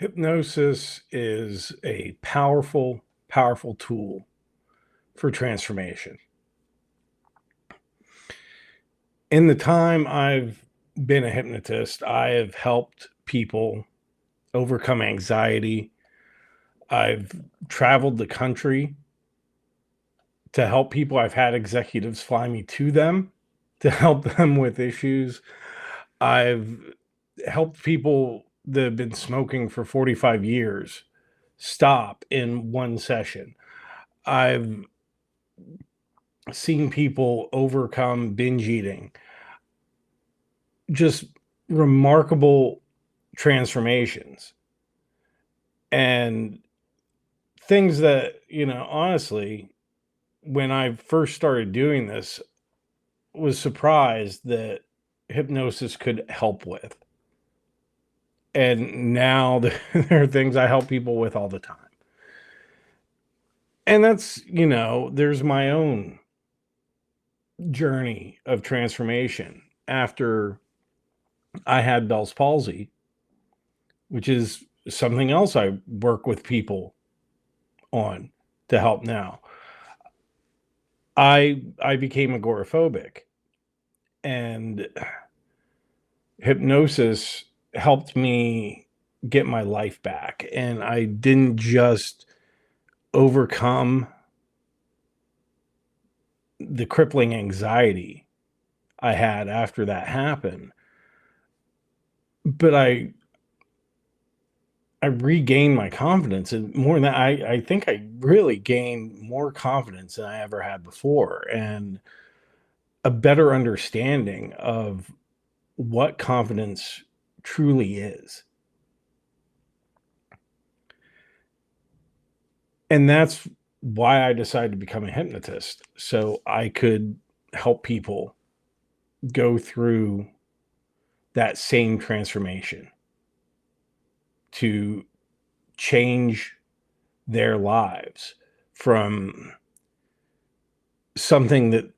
Hypnosis is a powerful, powerful tool for transformation. In the time I've been a hypnotist, I have helped people overcome anxiety. I've traveled the country to help people. I've had executives fly me to them to help them with issues. I've helped people that have been smoking for 45 years stop in one session. I've seen people overcome binge eating, just remarkable transformations and things that, honestly, when I first started doing this, was surprised that hypnosis could help with. And now there are things I help people with all the time. And that's, there's my own journey of transformation after I had Bell's palsy, which is something else I work with people on to help now. I became agoraphobic, and hypnosis helped me get my life back, and I didn't just overcome the crippling anxiety I had after that happened, but I regained my confidence, and more than that, I think I really gained more confidence than I ever had before, and a better understanding of what confidence truly is. And that's why I decided to become a hypnotist, so I could help people go through that same transformation to change their lives from something that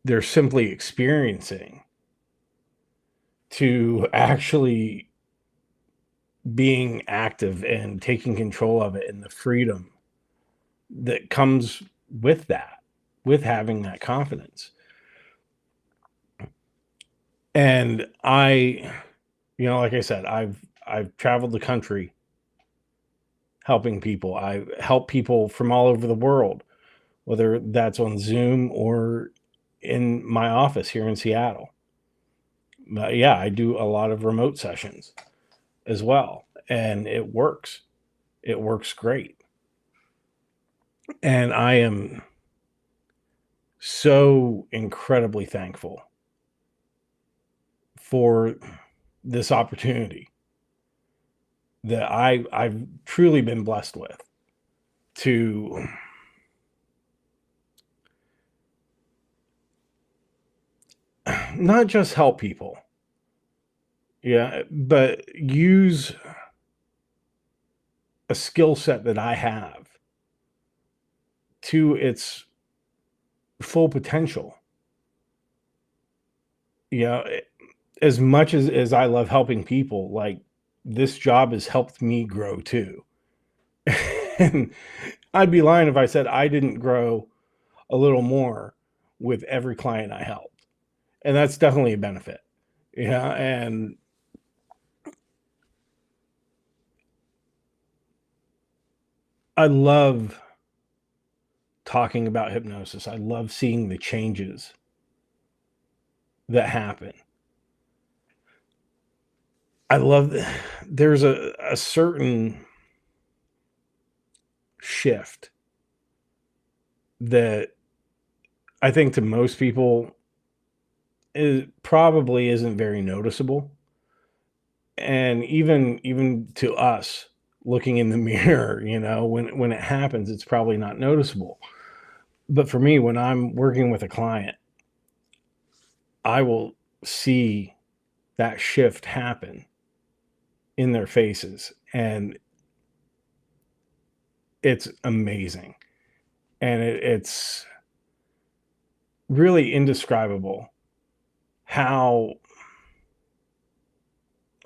they're simply experiencing to actually being active and taking control of it, and the freedom that comes with that, with having that confidence. And like I said, I've traveled the country helping people. I help people from all over the world, whether that's on Zoom or in my office here in Seattle. But yeah, I do a lot of remote sessions as well, and it works. It works great. And I am so incredibly thankful for this opportunity that I've truly been blessed with to not just help people, yeah, but use a skill set that I have to its full potential. Yeah, as much as I love helping people, like, this job has helped me grow too. And I'd be lying if I said I didn't grow a little more with every client I helped. And that's definitely a benefit. Yeah, and I love talking about hypnosis. I love seeing the changes that happen. I love there's a certain shift that I think to most people it probably isn't very noticeable. And even to us looking in the mirror, when it happens, it's probably not noticeable. But for me, when I'm working with a client, I will see that shift happen in their faces, and it's amazing. And it's really indescribable how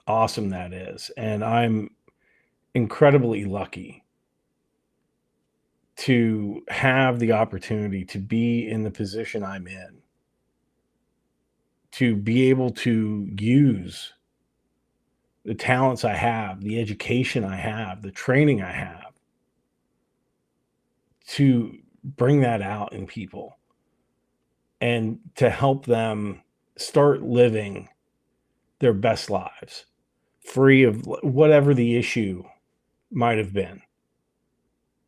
awesome that is. And I'm incredibly lucky to have the opportunity to be in the position I'm in, to be able to use the talents I have, the education I have, the training I have to bring that out in people and to help them start living their best lives free of whatever the issue might have been.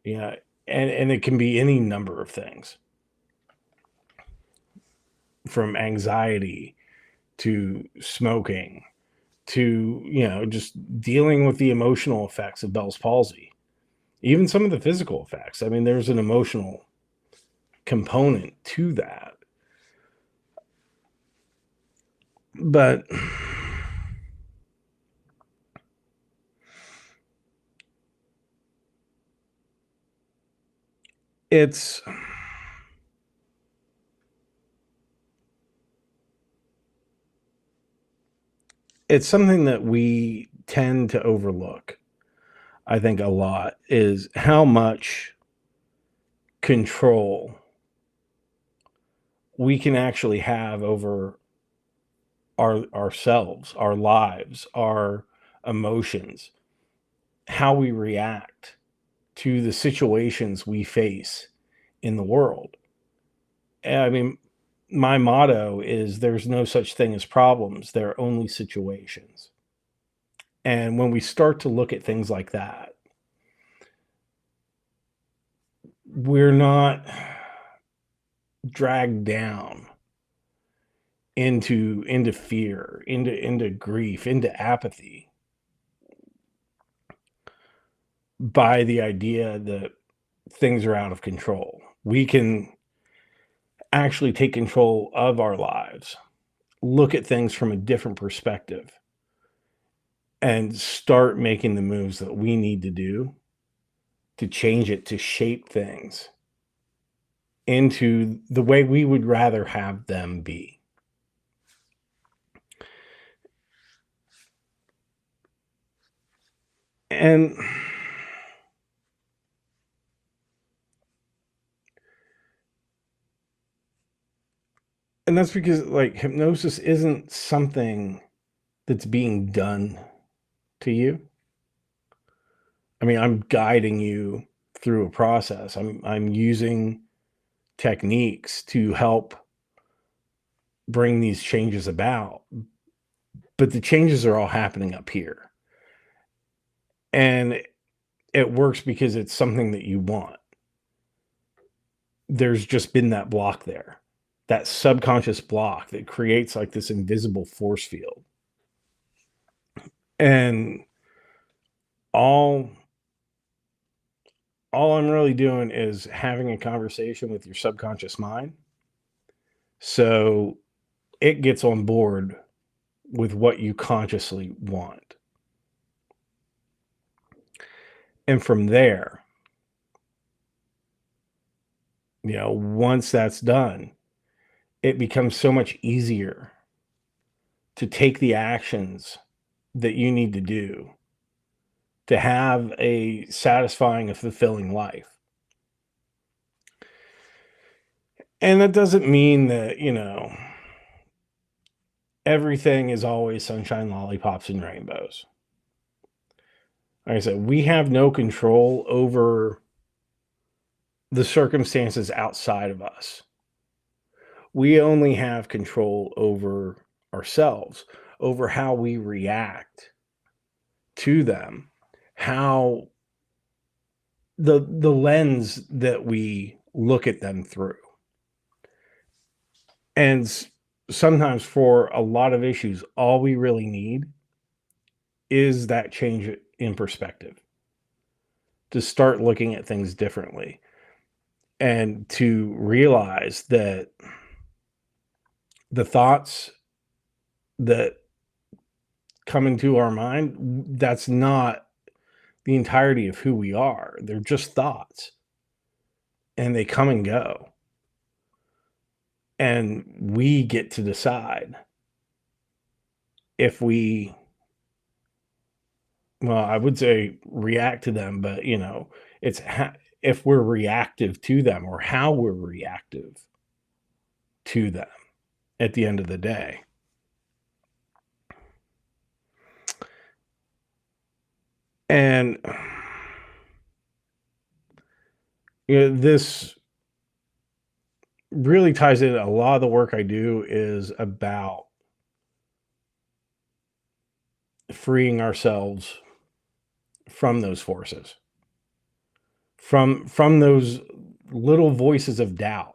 Yeah, and it can be any number of things, from anxiety to smoking to, just dealing with the emotional effects of Bell's palsy, even some of the physical effects. I mean, there's an emotional component to that. But it's it's something that we tend to overlook, I think, a lot, is how much control we can actually have over ourselves, our lives, our emotions, how we react to the situations we face in the world. And I mean, my motto is there's no such thing as problems, there are only situations. And when we start to look at things like that, we're not dragged down into fear, into grief, into apathy by the idea that things are out of control. We can actually take control of our lives, look at things from a different perspective, and start making the moves that we need to do to change it, to shape things into the way we would rather have them be. And and that's because, like, hypnosis isn't something that's being done to you. I mean, I'm guiding you through a process. I'm using techniques to help bring these changes about, but the changes are all happening up here. And it works because it's something that you want. There's just been that block there, that subconscious block that creates like this invisible force field. And all all I'm really doing is having a conversation with your subconscious mind so it gets on board with what you consciously want. And from there, once that's done, it becomes so much easier to take the actions that you need to do to have a satisfying and fulfilling life. And that doesn't mean that, everything is always sunshine, lollipops, and rainbows. Like I said, we have no control over the circumstances outside of us. We only have control over ourselves, over how we react to them, how the lens that we look at them through. And sometimes for a lot of issues, all we really need is that change in perspective, to start looking at things differently and to realize that the thoughts that come into our mind, that's not the entirety of who we are. They're just thoughts and they come and go. And we get to decide if we well, I would say react to them, but, it's if we're reactive to them or how we're reactive to them at the end of the day. And, this really ties in. A lot of the work I do is about freeing ourselves from those forces, from those little voices of doubt,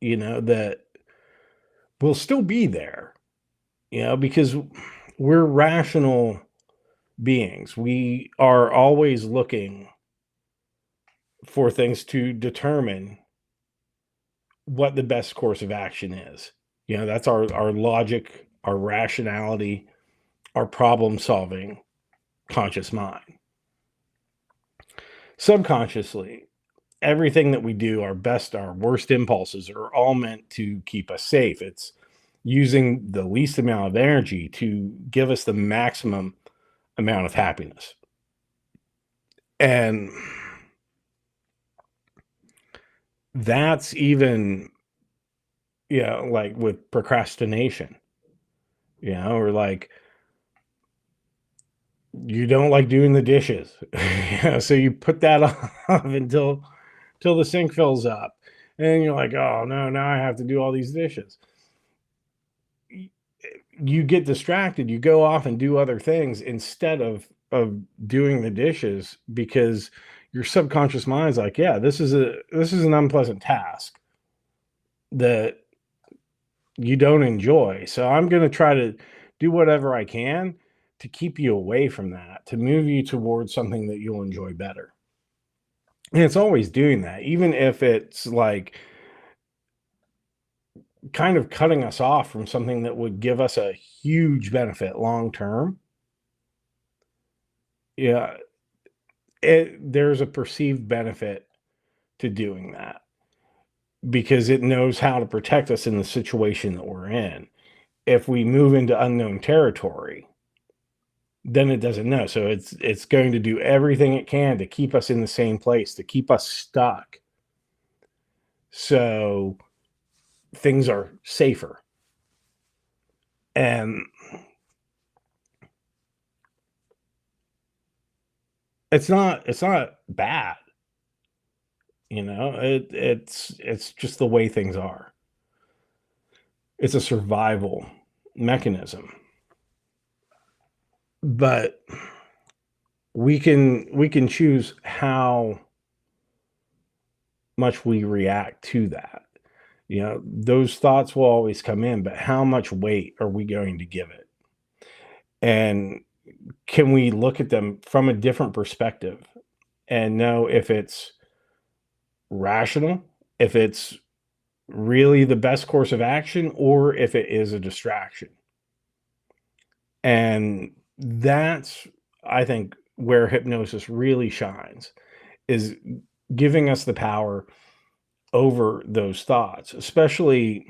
that will still be there, because we're rational beings. We are always looking for things to determine what the best course of action is. That's our logic, our rationality, our problem solving conscious mind. Subconsciously, everything that we do, our best, our worst impulses are all meant to keep us safe. It's using the least amount of energy to give us the maximum amount of happiness. And that's even, like with procrastination, or like you don't like doing the dishes. So you put that off until the sink fills up. And you're like, oh no, now I have to do all these dishes. You get distracted, you go off and do other things instead of doing the dishes, because your subconscious mind's like, yeah, this is an unpleasant task that you don't enjoy. So I'm going to try to do whatever I can to keep you away from that, to move you towards something that you'll enjoy better. And it's always doing that, even if it's like kind of cutting us off from something that would give us a huge benefit long term. Yeah, there's a perceived benefit to doing that because it knows how to protect us in the situation that we're in. If we move into unknown territory, then it doesn't know. So it's going to do everything it can to keep us in the same place, to keep us stuck. So things are safer. And it's not bad. It's just the way things are. It's a survival mechanism. But we can choose how much we react to that. Those thoughts will always come in, but how much weight are we going to give it? And can we look at them from a different perspective and know if it's rational, if it's really the best course of action, or if it is a distraction? And that's, I think, where hypnosis really shines, is giving us the power over those thoughts, especially,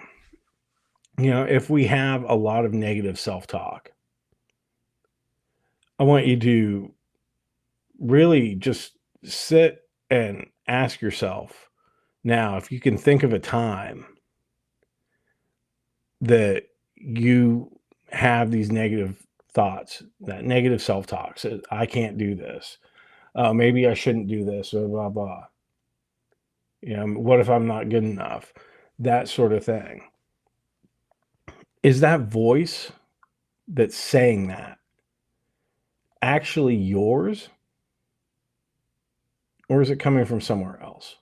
if we have a lot of negative self-talk. I want you to really just sit and ask yourself now, if you can think of a time that you have these negative thoughts, that negative self-talk says, I can't do this. Maybe I shouldn't do this, or blah, blah. What if I'm not good enough? That sort of thing. Is that voice that's saying that actually yours, or is it coming from somewhere else?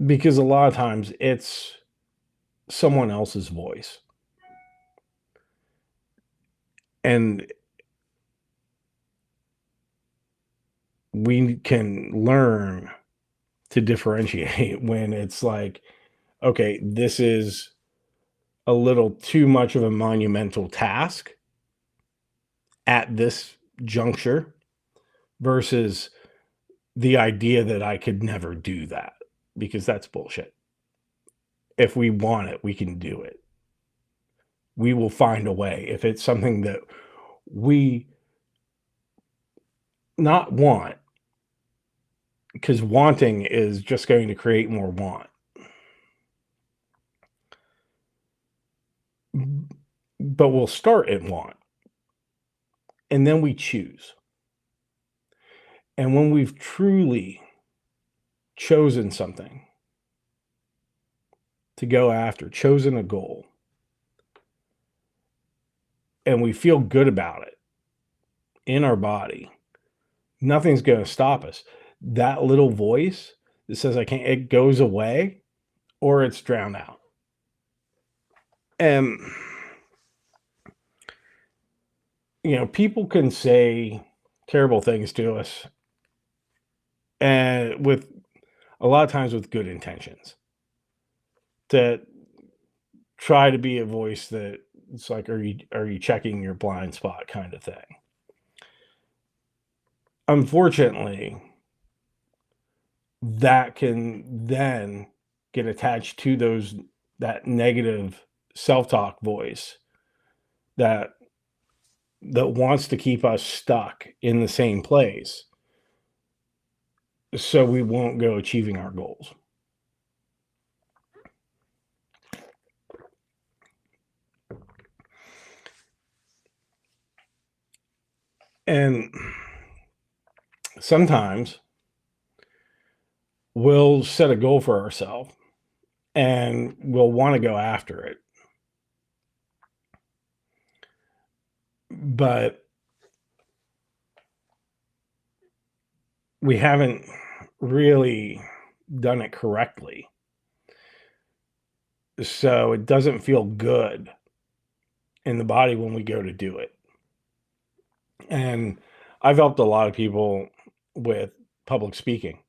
Because a lot of times it's someone else's voice. And we can learn to differentiate when it's like, okay, this is a little too much of a monumental task at this juncture versus the idea that I could never do that, because that's bullshit. If we want it, we can do it. we will find a way. If it's something that we not want, because wanting is just going to create more want. But we'll start at want, and then we choose. And when we've truly chosen something to go after, chosen a goal, and we feel good about it in our body, nothing's going to stop us. That little voice that says, I can't, it goes away or it's drowned out. And, people can say terrible things to us, and with a lot of times with good intentions, to try to be a voice that it's like, are you checking your blind spot kind of thing. Unfortunately, that can then get attached to that negative self-talk voice that wants to keep us stuck in the same place, so we won't go achieving our goals. And sometimes we'll set a goal for ourselves and we'll want to go after it. But we haven't really done it correctly. So it doesn't feel good in the body when we go to do it. And I've helped a lot of people with public speaking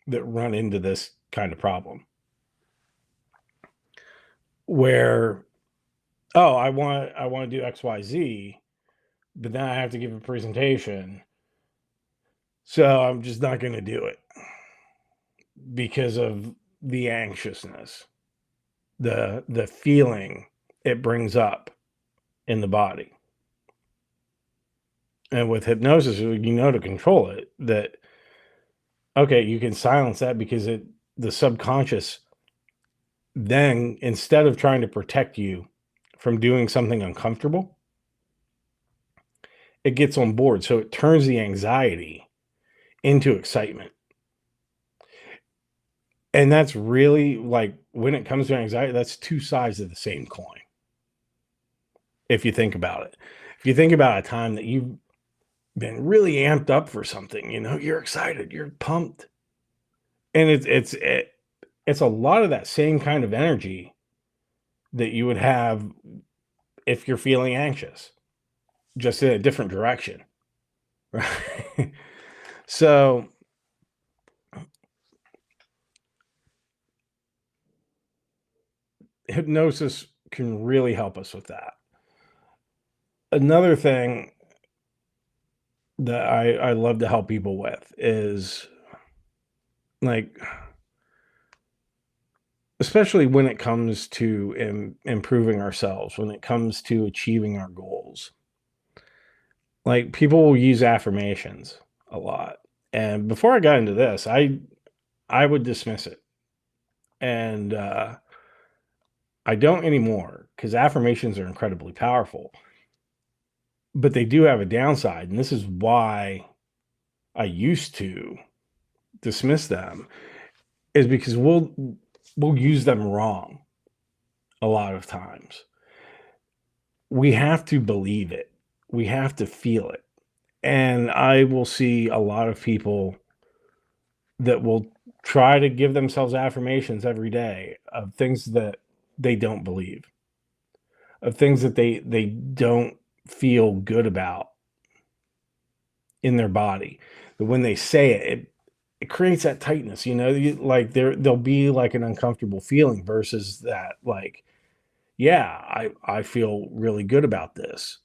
that run into this kind of problem, where, oh, I want to do XYZ, but then I have to give a presentation, so I'm just not going to do it because of the anxiousness, the feeling it brings up in the body. And with hypnosis, to control it, that, okay, you can silence that, because the subconscious then, instead of trying to protect you from doing something uncomfortable, it gets on board. So it turns the anxiety into excitement. And that's really, like, when it comes to anxiety, that's two sides of the same coin. If you think about it, if you think about a time that you've been really amped up for something, you're excited, you're pumped. And it's a lot of that same kind of energy that you would have if you're feeling anxious, just in a different direction, right? So hypnosis can really help us with that. Another thing that I love to help people with is, like, especially when it comes to improving ourselves, when it comes to achieving our goals. Like, people will use affirmations a lot. And before I got into this, I would dismiss it. And I don't anymore, because affirmations are incredibly powerful. But they do have a downside, and this is why I used to dismiss them, is because we'll use them wrong a lot of times. We have to believe it. We have to feel it. And I will see a lot of people that will try to give themselves affirmations every day of things that they don't believe, of things that they don't feel good about in their body. But when they say it creates that tightness, like there'll be like an uncomfortable feeling, versus that, like, yeah, I feel really good about this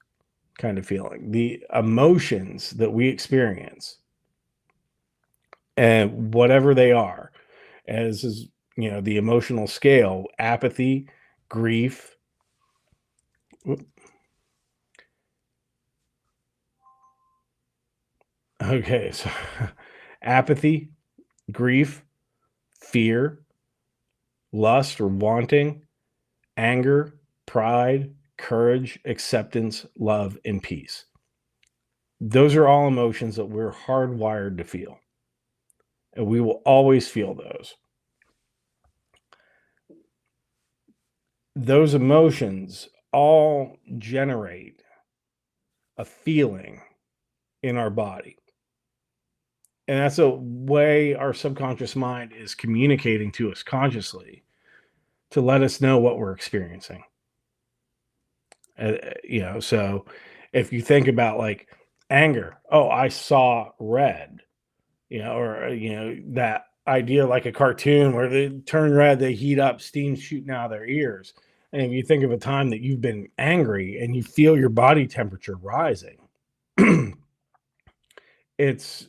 kind of feeling. The emotions that we experience, and whatever they are, as is, the emotional scale: apathy, grief, Oop. Okay, so apathy, grief, fear, lust or wanting, anger, pride, courage, acceptance, love, and peace. Those are all emotions that we're hardwired to feel, and we will always feel those. Those emotions all generate a feeling in our body. And that's a way our subconscious mind is communicating to us consciously to let us know what we're experiencing. So if you think about like anger, oh, I saw red, that idea like a cartoon where they turn red, they heat up, steam shooting out of their ears. And if you think of a time that you've been angry and you feel your body temperature rising, it's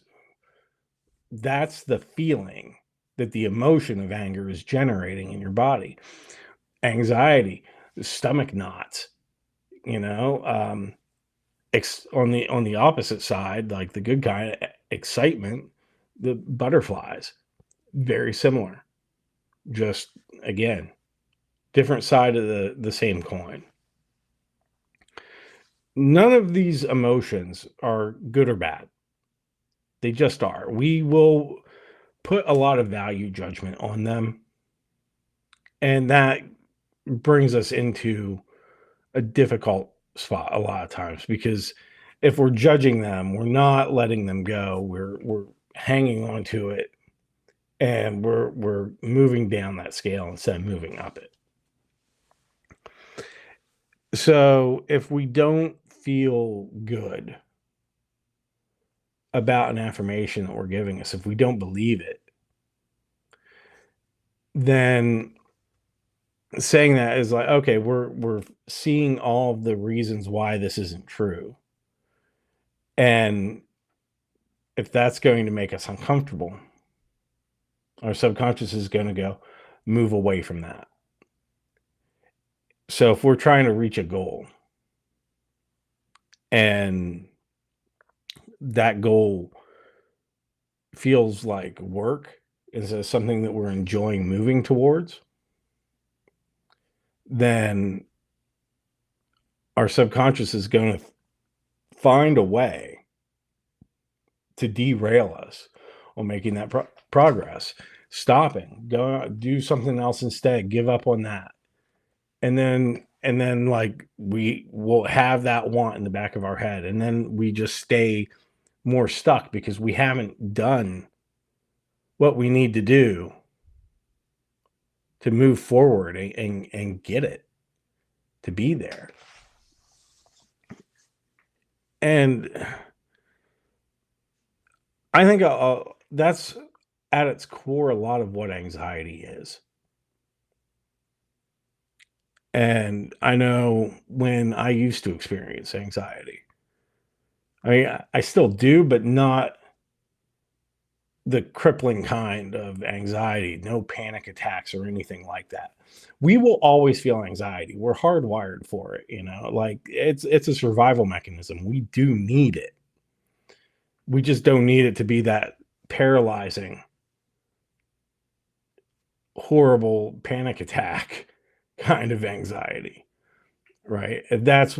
that's the feeling that the emotion of anger is generating in your body. Anxiety, stomach knots, you know, on the opposite side, like the good kind, excitement, the butterflies, very similar. Just again, different side of the same coin. None of these emotions are good or bad. They just are. We will put a lot of value judgment on them, and that brings us into a difficult spot a lot of times because if we're judging them, we're not letting them go. We're hanging on to it, and we're moving down that scale instead of moving up it. So if we don't feel good about an affirmation that we're giving us, if we don't believe it, then saying that is like, okay, we're seeing all of the reasons why this isn't true. And if that's going to make us uncomfortable, our subconscious is going to go move away from that. So if we're trying to reach a goal and that goal feels like work instead of something that we're enjoying moving towards, then our subconscious is going to find a way to derail us on making that progress, stopping, go out, do something else instead, give up on that. And then like we will have that want in the back of our head, and then we just stay more stuck because we haven't done what we need to do to move forward and get it to be there. And I think that's at its core a lot of what anxiety is. And I know when I used to experience anxiety, I mean, I still do, but not the crippling kind of anxiety, no panic attacks or anything like that. We will always feel anxiety. We're hardwired for it, like it's a survival mechanism. We do need it. We just don't need it to be that paralyzing, horrible panic attack kind of anxiety, right? And that's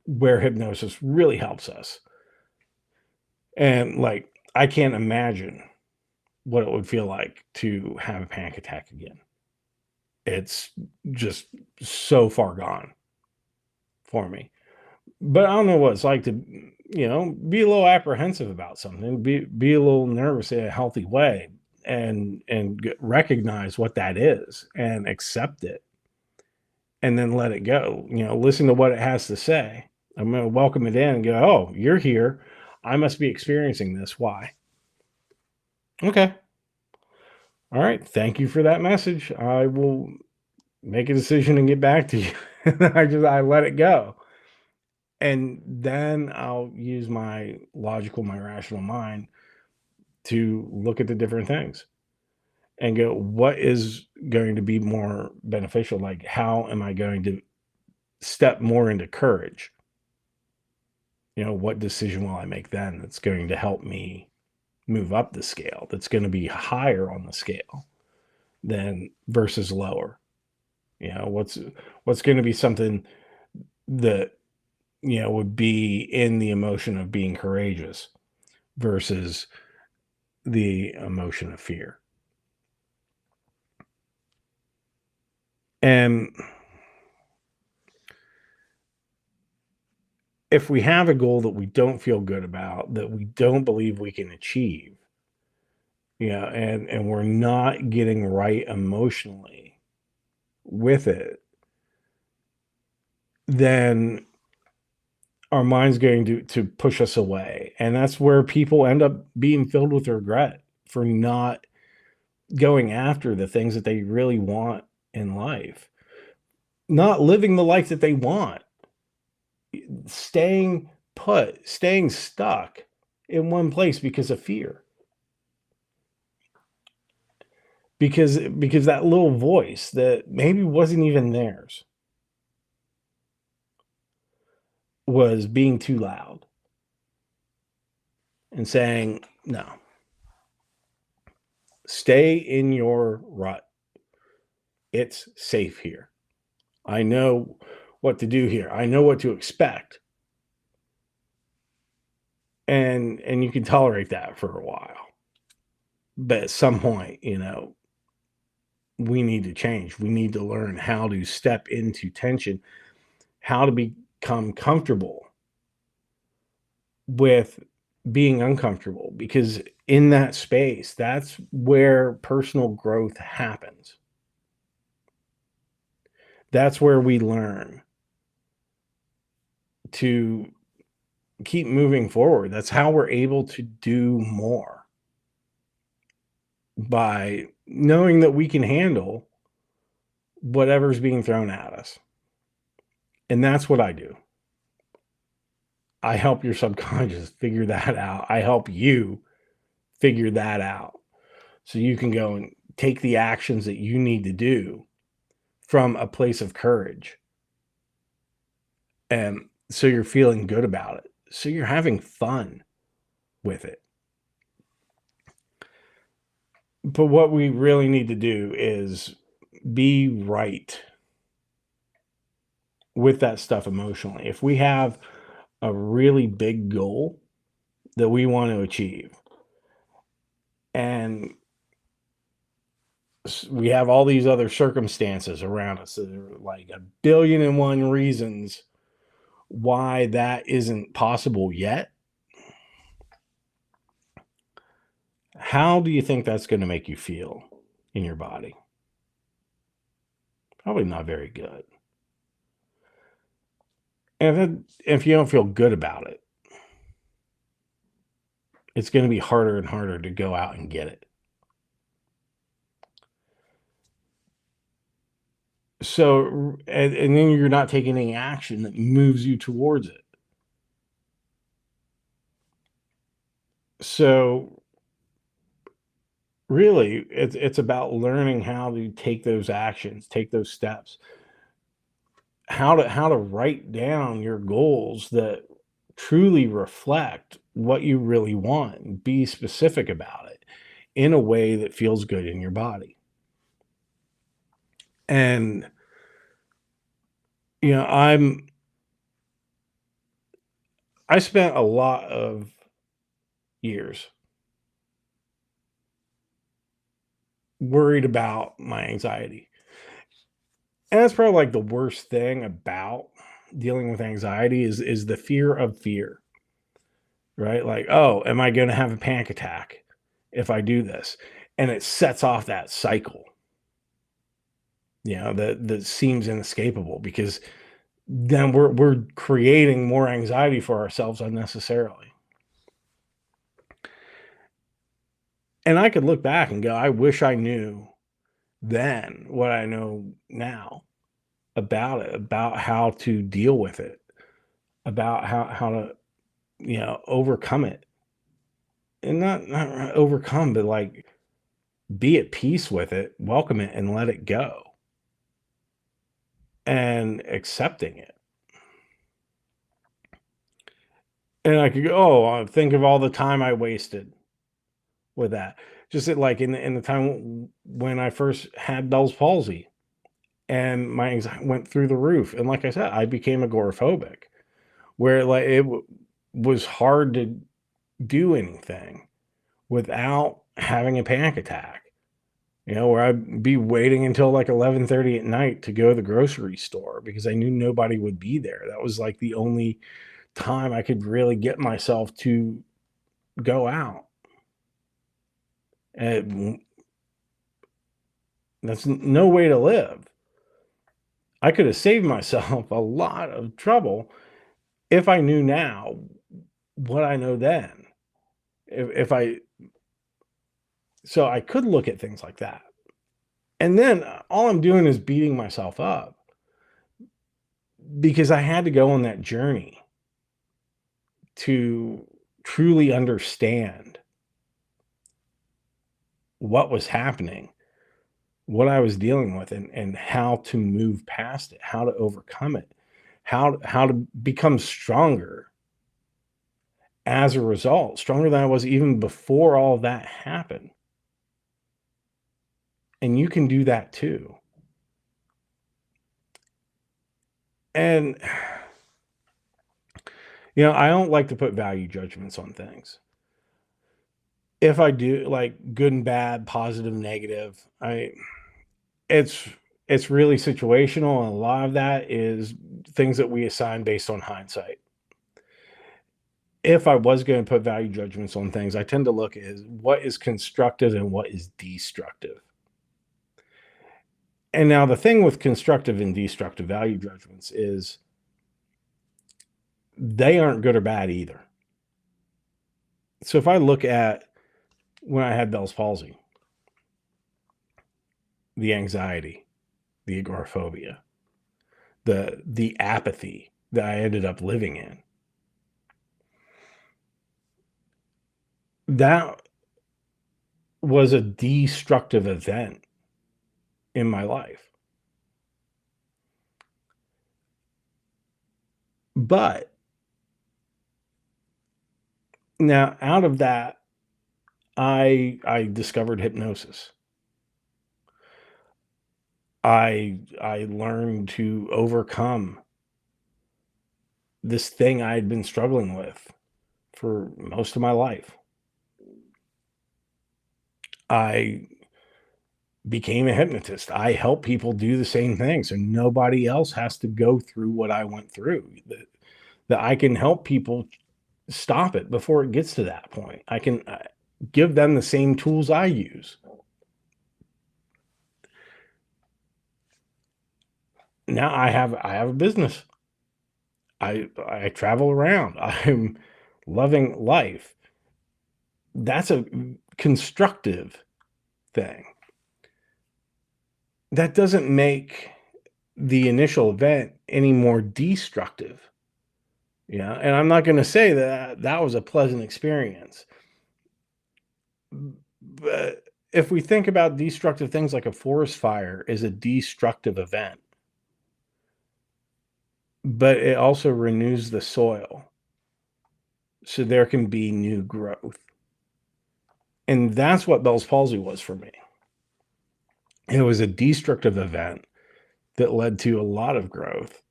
where hypnosis really helps us. And like, I can't imagine what it would feel like to have a panic attack again. It's just so far gone for me. But I don't know what it's like to, be a little apprehensive about something, be a little nervous in a healthy way, and recognize what that is and accept it, and then let it go. Listen to what it has to say. I'm going to welcome it in and go, oh, you're here. I must be experiencing this. Why? Okay. All right. Thank you for that message. I will make a decision and get back to you. I let it go. And then I'll use my rational mind to look at the different things and go, what is going to be more beneficial? Like, how am I going to step more into courage. What decision will I make then that's going to help me move up the scale, that's going to be higher on the scale than versus lower? What's going to be something that would be in the emotion of being courageous versus the emotion of fear. And if we have a goal that we don't feel good about, that we don't believe we can achieve, and we're not getting right emotionally with it, then our mind's going to push us away. And that's where people end up being filled with regret for not going after the things that they really want in life, not living the life that they want, staying put, staying stuck in one place because of fear. Because that little voice that maybe wasn't even theirs was being too loud and saying, no, stay in your rut. It's safe here. I know what to do here. I know what to expect. And you can tolerate that for a while. But at some point, we need to change. We need to learn how to step into tension, how to become comfortable with being uncomfortable, because in that space, that's where personal growth happens. That's where we learn to keep moving forward. That's how we're able to do more, by knowing that we can handle whatever's being thrown at us. And that's what I do. I help your subconscious figure that out. I help you figure that out so you can go and take the actions that you need to do from a place of courage. And so you're feeling good about it. So you're having fun with it. But what we really need to do is be right with that stuff emotionally. If we have a really big goal that we want to achieve, and we have all these other circumstances around us that are like a billion and one reasons why that isn't possible yet, how do you think that's going to make you feel in your body? Probably not very good. And if you don't feel good about it, it's going to be harder and harder to go out and get it. So, and then you're not taking any action that moves you towards it. So really, it's about learning how to take those actions, take those steps, how to write down your goals that truly reflect what you really want, and be specific about it in a way that feels good in your body. And you know, I spent a lot of years worried about my anxiety. And that's probably like the worst thing about dealing with anxiety is the fear of fear, right? Like, oh, am I going to have a panic attack if I do this? And it sets off that cycle, that seems inescapable, because then we're creating more anxiety for ourselves unnecessarily. And I could look back and go, I wish I knew then what I know now about it, about how to deal with it, about how to, overcome it. And not overcome, but like be at peace with it, welcome it, and let it go. and accepting it. And I could go, "Oh, think of all the time I wasted with that." Just like in the time when I first had Bell's palsy and my anxiety went through the roof. And like I said, I became agoraphobic, where like was hard to do anything without having a panic attack. Where I'd be waiting until like 11:30 at night to go to the grocery store because I knew nobody would be there. That was like the only time I could really get myself to go out. And that's no way to live. I could have saved myself a lot of trouble if I knew now what I know then. If I so I could look at things like that. And then all I'm doing is beating myself up because I had to go on that journey to truly understand what was happening, what I was dealing with, and how to move past it, how to overcome it, how to become stronger as a result, stronger than I was even before all of that happened. And you can do that too. And I don't like to put value judgments on things. If I do, like, good and bad, positive, negative, it's it's really situational, and a lot of that is things that we assign based on hindsight. If I was gonna put value judgments on things, I tend to look at what is constructive and what is destructive. And now the thing with constructive and destructive value judgments is they aren't good or bad either. So if I look at when I had Bell's palsy, the anxiety, the agoraphobia, the apathy that I ended up living in, that was a destructive event in my life. But now out of that, I discovered hypnosis. I learned to overcome this thing I had been struggling with for most of my life. I became a hypnotist. I help people do the same thing so nobody else has to go through what I went through. That I can help people stop it before it gets to that point. I can give them the same tools I use. Now I have a business. I travel around. I'm loving life. That's a constructive thing. That doesn't make the initial event any more destructive. And I'm not going to say that that was a pleasant experience. But if we think about destructive things like a forest fire is a destructive event, but it also renews the soil so there can be new growth. And that's what Bell's palsy was for me. It was a destructive event that led to a lot of growth,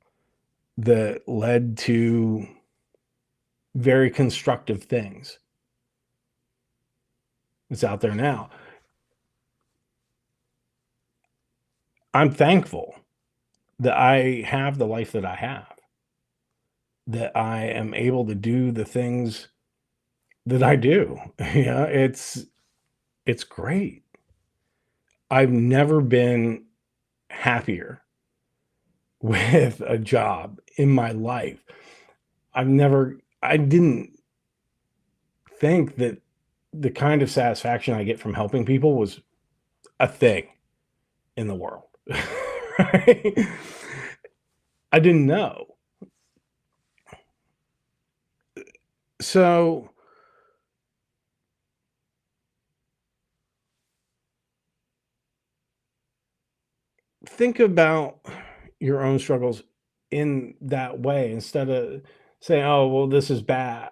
that led to very constructive things. It's out there now. I'm thankful that I have the life that I have, that I am able to do the things that I do. It's great. I've never been happier with a job in my life. I didn't think that the kind of satisfaction I get from helping people was a thing in the world. Right? I didn't know. So think about your own struggles in that way instead of saying, "Oh, well, this is bad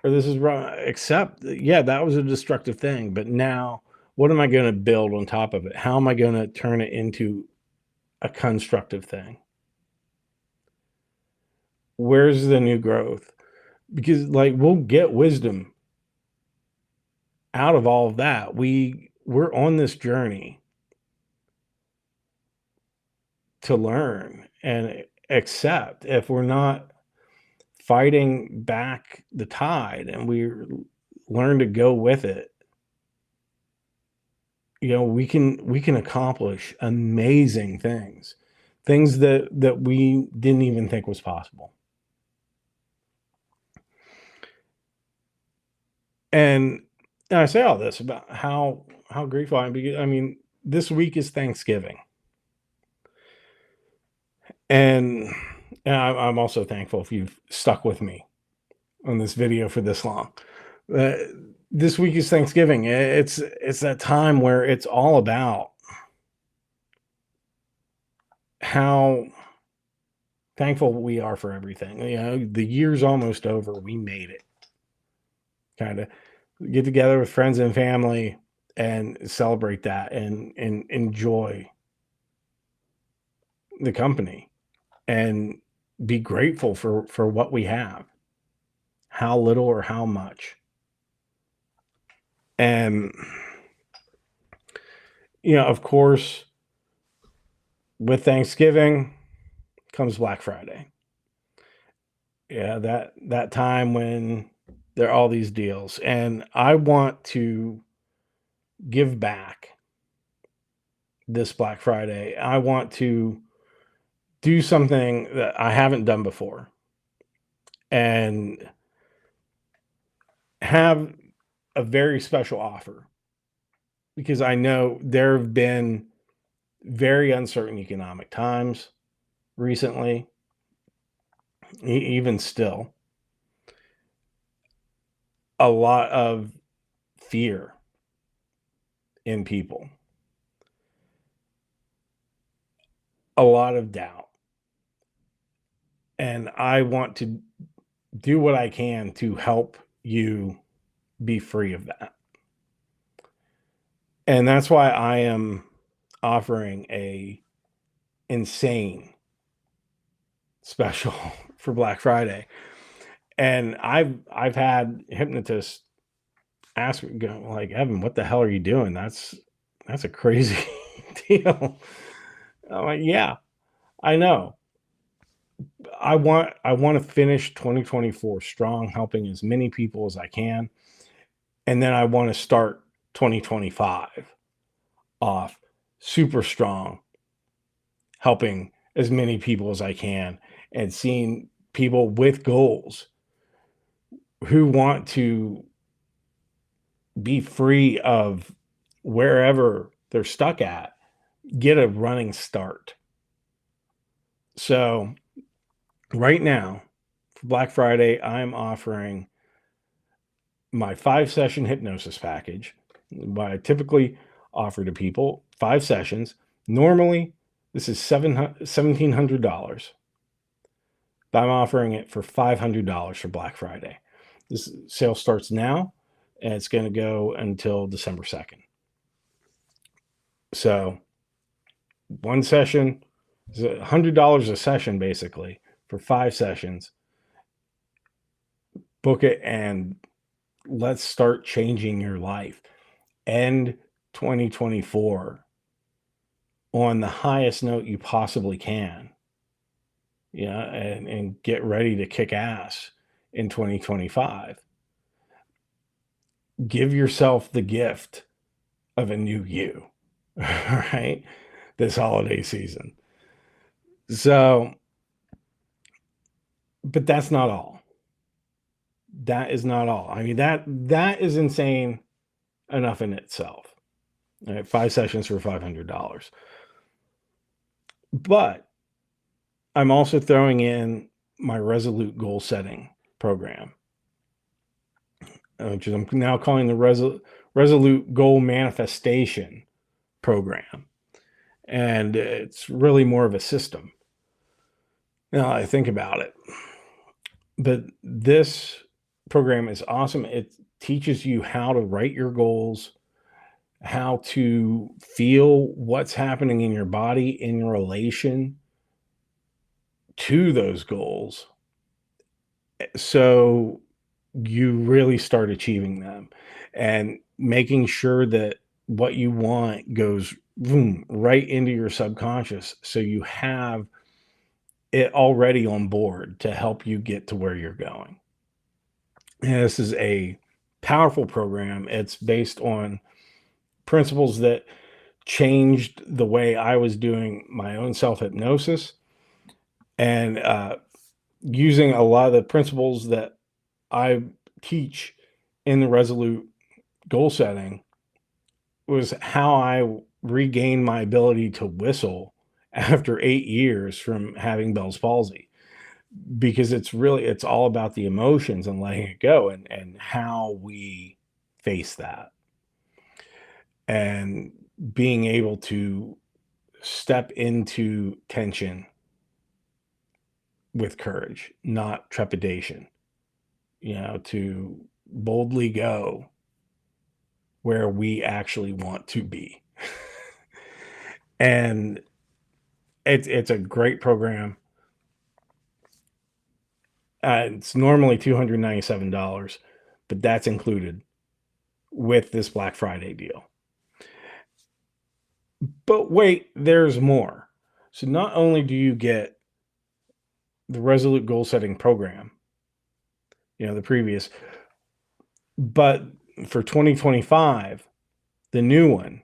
or this is wrong." Accept, yeah, that was a destructive thing, but now what am I going to build on top of it? How am I going to turn it into a constructive thing? Where's the new growth? Because like we'll get wisdom out of all of that. We're on this journey to learn and accept. If we're not fighting back the tide and we learn to go with it, we can accomplish amazing things, things that we didn't even think was possible. And I say all this about how grateful I am because I mean, this week is Thanksgiving. And, I'm also thankful if you've stuck with me on this video for this long. Uh, this week is Thanksgiving. It's that time where it's all about how thankful we are for everything. The year's almost over. We made it. Kind of get together with friends and family and celebrate that and enjoy the company and be grateful for what we have, how little or how much. And of course, with Thanksgiving comes Black Friday. Yeah, that time when there are all these deals. And I want to give back this Black Friday. I want to do something that I haven't done before and have a very special offer because I know there have been very uncertain economic times recently, even still, a lot of fear in people, a lot of doubt. And I want to do what I can to help you be free of that. And that's why I am offering a insane special for Black Friday. And I've had hypnotists ask me, go like, "Evan, what the hell are you doing? That's a crazy deal." I'm like, "Yeah, I know. I want to finish 2024 strong, helping as many people as I can, and then I want to start 2025 off super strong, helping as many people as I can, and seeing people with goals who want to be free of wherever they're stuck at, get a running start." So right now, for Black Friday, I'm offering my 5-session hypnosis package. What I typically offer to people, 5 sessions. Normally, this is $1,700, but I'm offering it for $500 for Black Friday. This sale starts now, and it's going to go until December 2nd. So one session is $100 a session, basically, for 5 sessions. Book it and let's start changing your life. End 2024 on the highest note you possibly can. And get ready to kick ass in 2025. Give yourself the gift of a new you, right? This holiday season. So, but that's not all. That is not all. I mean, that is insane enough in itself. All right, 5 sessions for $500. But I'm also throwing in my Resolute goal setting program, which I'm now calling the Resolute Goal Manifestation Program. and it's really more of a system. Now I think about it, but this program is awesome. It teaches you how to write your goals, how to feel what's happening in your body in relation to those goals. So you really start achieving them and making sure that what you want goes boom, right into your subconscious. So you have it already on board to help you get to where you're going. And this is a powerful program. It's based on principles that changed the way I was doing my own self hypnosis, and using a lot of the principles that I teach in the Resolute goal setting was how I regained my ability to whistle after 8 years from having Bell's palsy. Because it's all about the emotions and letting it go, and how we face that, and being able to step into tension with courage, not trepidation, to boldly go where we actually want to be. And it's a great program. It's normally $297, but that's included with this Black Friday deal. But wait, there's more. So not only do you get the Resolute goal setting program, the previous, but for 2025, the new one,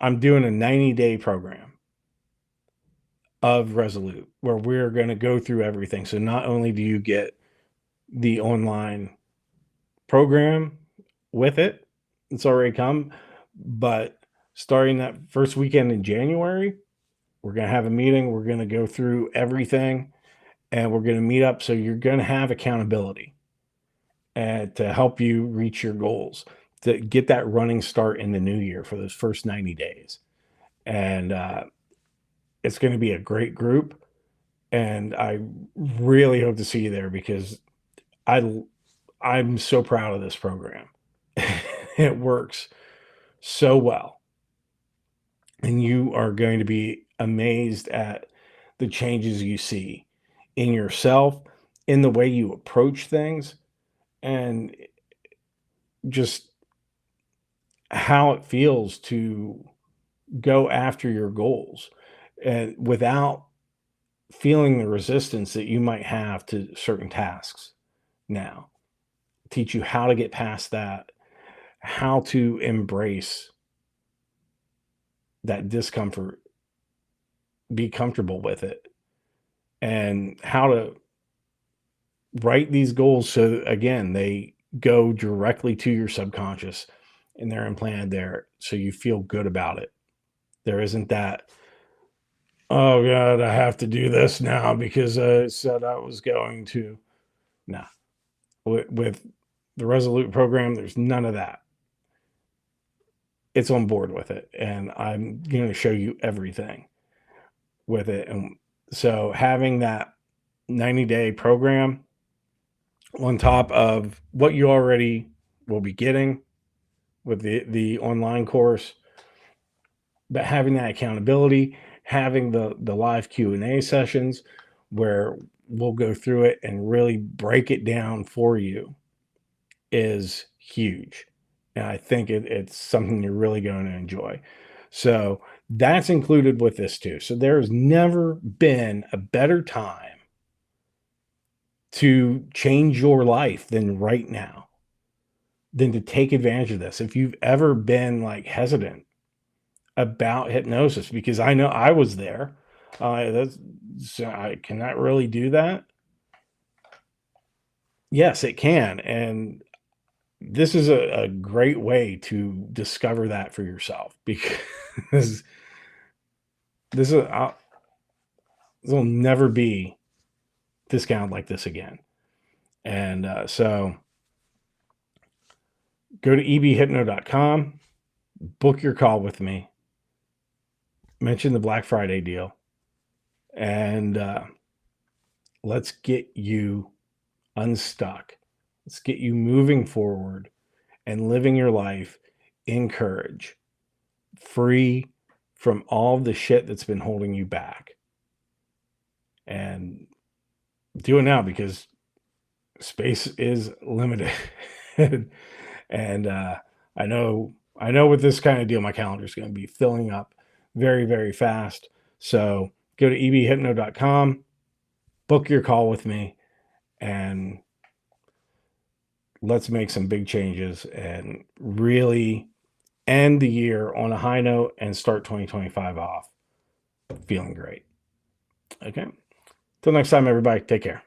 I'm doing a 90-day program of Resolute where we're going to go through everything. So not only do you get the online program with it, it's already come, but starting that first weekend in January, we're going to have a meeting. We're going to go through everything, and we're going to meet up. So you're going to have accountability and to help you reach your goals, to get that running start in the new year for those first 90 days. And it's going to be a great group. And I really hope to see you there, because I'm so proud of this program. It works so well. And you are going to be amazed at the changes you see in yourself, in the way you approach things, and just how it feels to go after your goals, and without feeling the resistance that you might have to certain tasks. Now, teach you how to get past that, how to embrace that discomfort, be comfortable with it, and how to write these goals so that, again, they go directly to your subconscious and they're implanted there, so you feel good about it. There isn't that, oh God, I have to do this now because I said I was going to. No. With the Resolute program, there's none of that. It's on board with it, and I'm going to show you everything with it. And so having that 90-day program on top of what you already will be getting with the online course, but having that accountability, having the live Q&A sessions where we'll go through it and really break it down for you, is huge. And I think it's something you're really going to enjoy. So that's included with this too. So there's never been a better time to change your life than right now, than to take advantage of this. If you've ever been like hesitant about hypnosis, because I know I was there, I cannot really do that. Yes, it can. And this is a great way to discover that for yourself, because this is, this will never be discounted like this again. And so go to ebhypno.com. book your call with me, mention the Black Friday deal, and let's get you unstuck. Let's get you moving forward and living your life in courage, free from all the shit that's been holding you back. And do it now, because space is limited. And I know with this kind of deal, my calendar is going to be filling up very, very fast. So go to ebhypno.com, book your call with me, and let's make some big changes and really end the year on a high note and start 2025 off feeling great. Okay. Till next time, everybody, take care.